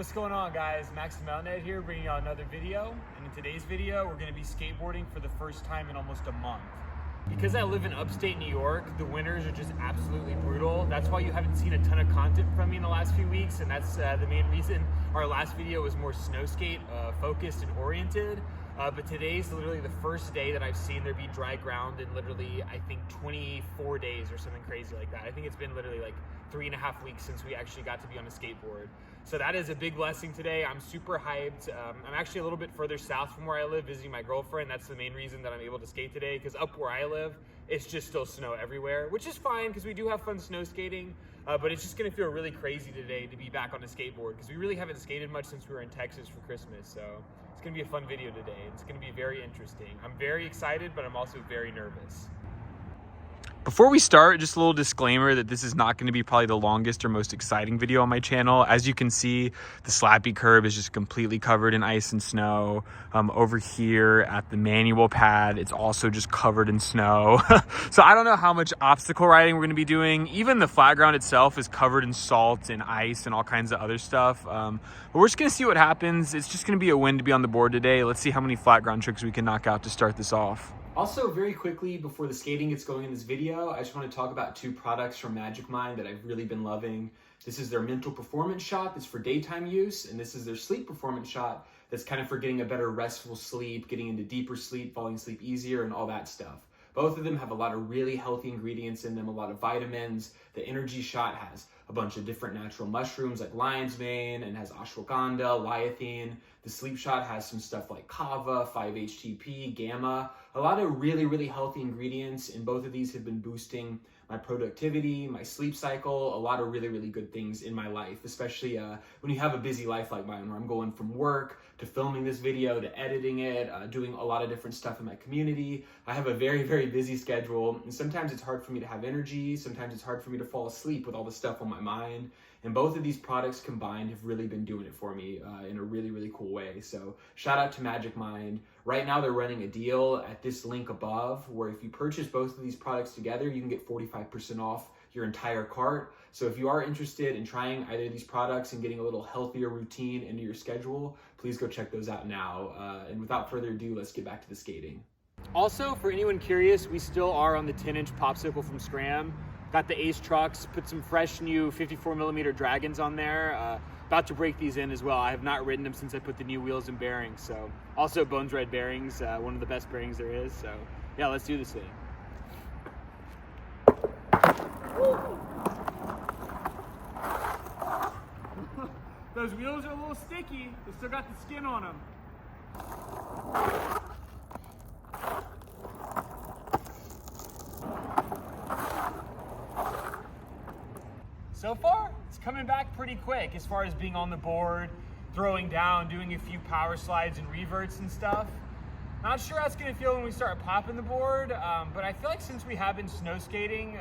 What's going on, guys? Max the Mountain Ed here, bringing you another video. And in today's video, we're going to be skateboarding for the first time in almost a month. Because I live in upstate New York, the winters are just absolutely brutal. That's why you haven't seen a ton of content from me in the last few weeks, and that's the main reason our last video was more snow skate focused and oriented. But today's literally the first day that I've seen there be dry ground in literally, I think, 24 days or something crazy like that. I think it's been literally like 3.5 weeks since we actually got to be on a skateboard. So that is a big blessing today. I'm super hyped. I'm actually a little bit further south from where I live, visiting my girlfriend. That's the main reason that I'm able to skate today, because up where I live, it's just still snow everywhere, which is fine because we do have fun snow skating. But it's just gonna feel really crazy today to be back on a skateboard because we really haven't skated much since we were in Texas for Christmas. So it's gonna be a fun video today. It's gonna be very interesting. I'm very excited, but I'm also very nervous. Before we start, just a little disclaimer that this is not going to be probably the longest or most exciting video on my channel. As you can see, the slappy curb is just completely covered in ice and snow. Over here at the manual pad, it's also just covered in snow. So I don't know how much obstacle riding we're going to be doing. Even the flat ground itself is covered in salt and ice and all kinds of other stuff. But we're just going to see what happens. It's just going to be a win to be on the board today. Let's see how many flat ground tricks we can knock out to start this off. Also, very quickly, before the skating gets going in this video, I just want to talk about two products from Magic Mind that I've really been loving. This is their mental performance shot that's for daytime use, and this is their sleep performance shot that's kind of for getting a better restful sleep, getting into deeper sleep, falling asleep easier, and all that stuff. Both of them have a lot of really healthy ingredients in them, a lot of vitamins. The energy shot has a bunch of different natural mushrooms like lion's mane and has ashwagandha, lyethine. The sleep shot has some stuff like kava, 5-HTP, gamma, a lot of really, really healthy ingredients. And both of these have been boosting my productivity, my sleep cycle, a lot of really, really good things in my life, especially when you have a busy life like mine, where I'm going from work to filming this video to editing it, doing a lot of different stuff in my community. I have a very, very busy schedule, and sometimes it's hard for me to have energy. Sometimes it's hard for me to fall asleep with all the stuff on my mind. And both of these products combined have really been doing it for me in a really, really cool way. So shout out to Magic Mind. Right now they're running a deal at this link above, where if you purchase both of these products together, you can get 45% off your entire cart. So if you are interested in trying either of these products and getting a little healthier routine into your schedule, please go check those out now. And without further ado, let's get back to the skating. Also, for anyone curious, we still are on the 10-inch popsicle from Scram. Got the Ace trucks, put some fresh new 54mm Dragons on there. About to break these in as well. I have not ridden them since I put the new wheels and bearings. So also Bones Red bearings, one of the best bearings there is. So yeah, let's do this thing. Those wheels are a little sticky. They still got the skin on them. So far, it's coming back pretty quick as far as being on the board, throwing down, doing a few power slides and reverts and stuff. Not sure how it's gonna feel when we start popping the board, but I feel like since we have been snow skating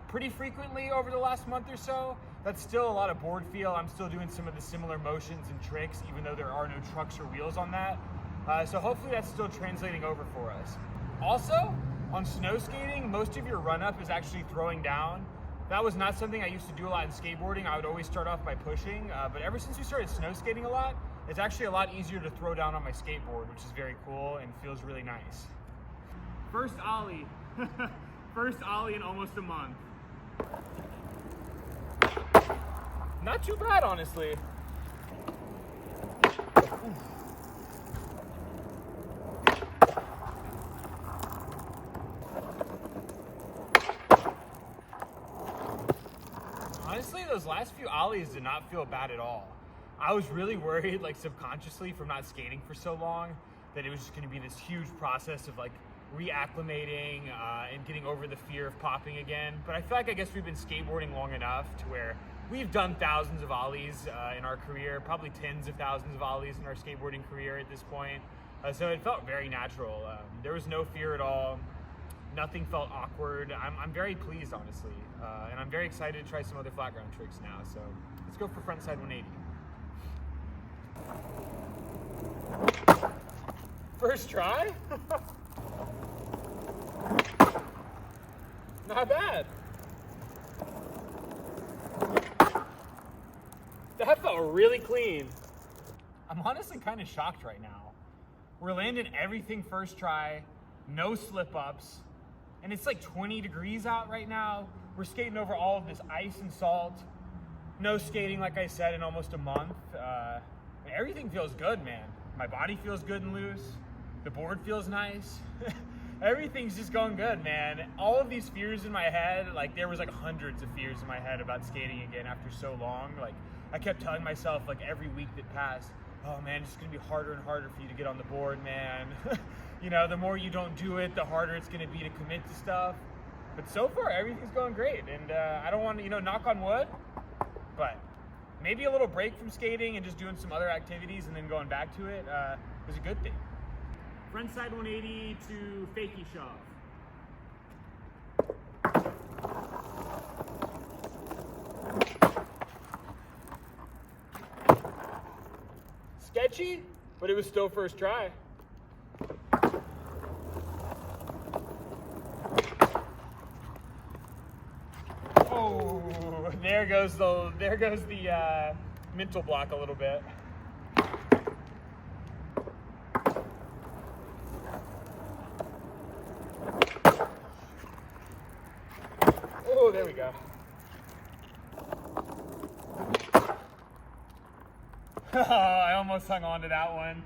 pretty frequently over the last month or so, that's still a lot of board feel. I'm still doing some of the similar motions and tricks, even though there are no trucks or wheels on that. So hopefully that's still translating over for us. Also, on snow skating, most of your run-up is actually throwing down. That was not something I used to do a lot in skateboarding. I would always start off by pushing, but ever since we started snow skating a lot, it's actually a lot easier to throw down on my skateboard, which is very cool and feels really nice. First ollie. First ollie in almost a month. Not too bad, honestly. Oof. Honestly, those last few ollies did not feel bad at all. I was really worried, like subconsciously from not skating for so long, that it was just gonna be this huge process of like reacclimating and getting over the fear of popping again. But I feel like I guess we've been skateboarding long enough to where we've done thousands of ollies in our career, probably tens of thousands of ollies in our skateboarding career at this point. So it felt very natural. There was no fear at all. Nothing felt awkward. I'm very pleased, honestly. And I'm very excited to try some other flat ground tricks now. So let's go for frontside 180. First try? Not bad. That felt really clean. I'm honestly kind of shocked right now. We're landing everything first try, no slip ups, and it's like 20 degrees out right now. We're skating over all of this ice and salt. No skating, like I said, in almost a month. Everything feels good, man. My body feels good and loose. The board feels nice. Everything's just going good, man. All of these fears in my head, like there was like hundreds of fears in my head about skating again after so long. Like I kept telling myself like every week that passed, oh man, it's gonna be harder and harder for you to get on the board, man. You know, the more you don't do it, the harder it's gonna be to commit to stuff. But so far, everything's going great. And I don't want to, knock on wood, but maybe a little break from skating and just doing some other activities and then going back to it is a good thing. Front side 180 to fakie shove. Sketchy, but it was still first try. Oh, there goes the mental block a little bit. Oh, there we go. I almost hung on to that one.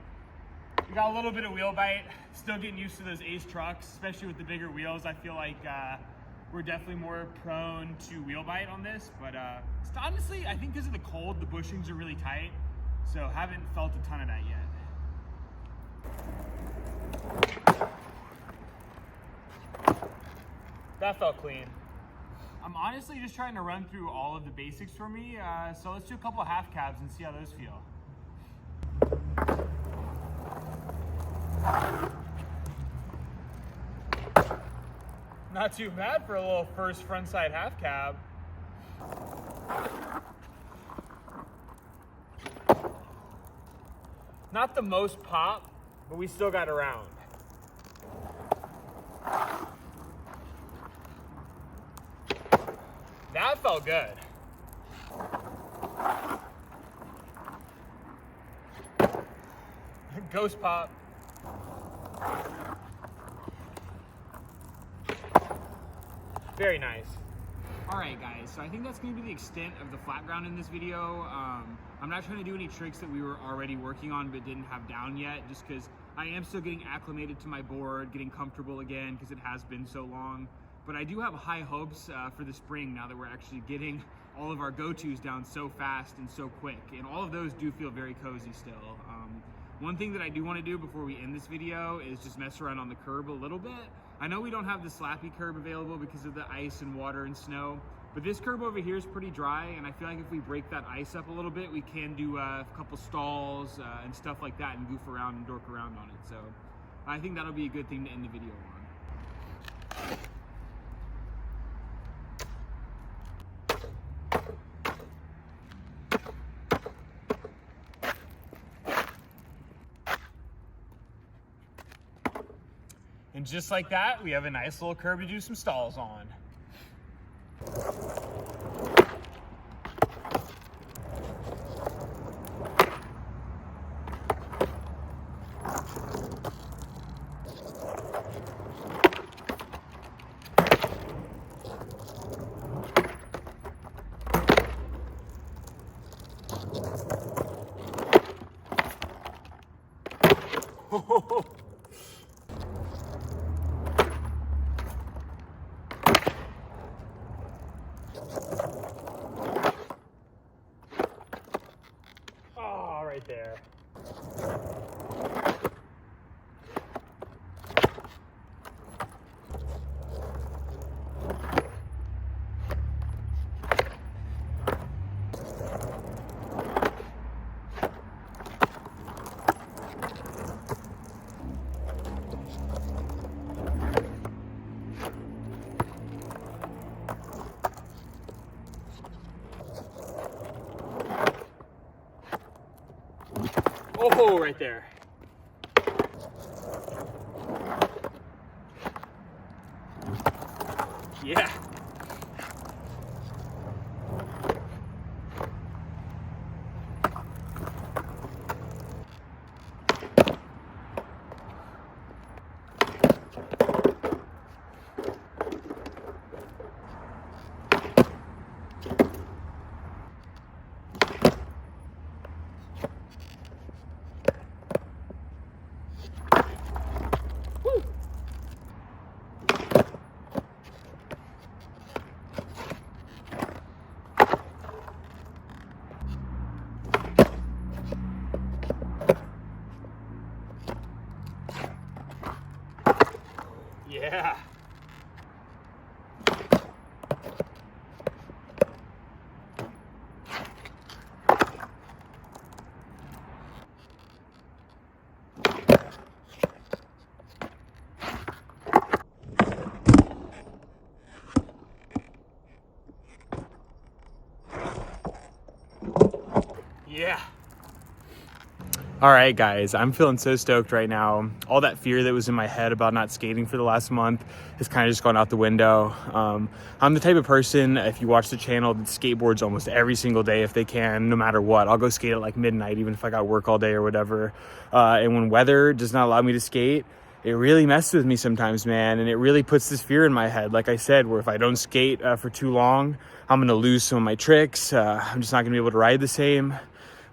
We got a little bit of wheel bite. Still getting used to those Ace trucks, especially with the bigger wheels. I feel like we're definitely more prone to wheel bite on this, but honestly, I think because of the cold, the bushings are really tight, so haven't felt a ton of that yet. That felt clean. I'm honestly just trying to run through all of the basics for me, so let's do a couple of half cabs and see how those feel. Not too bad for a little first frontside half cab. Not the most pop, but we still got around. That felt good. Ghost pop. Very nice. All right, guys, so I think that's gonna be the extent of the flat ground in this video. I'm not trying to do any tricks that we were already working on but didn't have down yet, just because I am still getting acclimated to my board, getting comfortable again, because it has been so long. But I do have high hopes for the spring now that we're actually getting all of our go-tos down so fast and so quick. And all of those do feel very cozy still. One thing that I do want to do before we end this video is just mess around on the curb a little bit. I know we don't have the slappy curb available because of the ice and water and snow, but this curb over here is pretty dry, and I feel like if we break that ice up a little bit, we can do a couple stalls and stuff like that and goof around and dork around on it. So I think that'll be a good thing to end the video on. And just like that, we have a nice little curb to do some stalls on. Oh, right there. Oh, right there. Yeah. Yeah. Yeah. All right, guys, I'm feeling so stoked right now. All that fear that was in my head about not skating for the last month has kind of just gone out the window. I'm the type of person, if you watch the channel, that skateboards almost every single day if they can, no matter what. I'll go skate at like midnight, even if I got work all day or whatever. And when weather does not allow me to skate, it really messes with me sometimes, man. And it really puts this fear in my head, like I said, where if I don't skate for too long, I'm gonna lose some of my tricks. I'm just not gonna be able to ride the same.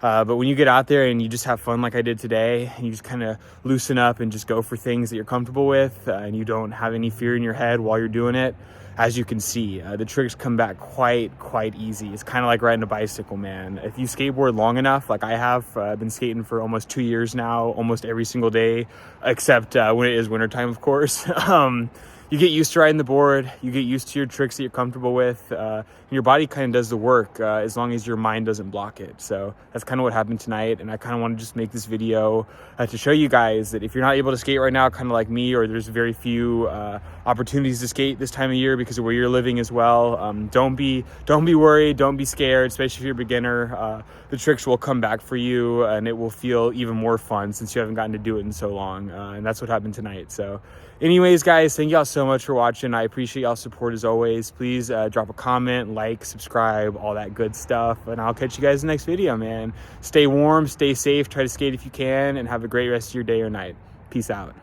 But when you get out there and you just have fun like I did today, and you just kind of loosen up and just go for things that you're comfortable with, and you don't have any fear in your head while you're doing it, as you can see, the tricks come back quite easy. It's kind of like riding a bicycle, man. If you skateboard long enough, like I have, I've been skating for almost 2 years now, almost every single day, except when it is wintertime, of course. You get used to riding the board, you get used to your tricks that you're comfortable with, and your body kind of does the work as long as your mind doesn't block it. So that's kind of what happened tonight, and I kind of want to just make this video to show you guys that if you're not able to skate right now, kind of like me, or there's very few opportunities to skate this time of year because of where you're living as well, don't be worried, don't be scared, especially if you're a beginner. The tricks will come back for you, and it will feel even more fun since you haven't gotten to do it in so long, and that's what happened tonight. So anyways, guys, thank y'all so much for watching. I appreciate y'all's support as always. Please drop a comment, like, subscribe, all that good stuff, and I'll catch you guys in the next video, man. Stay warm, stay safe, try to skate if you can, and have a great rest of your day or night. Peace out.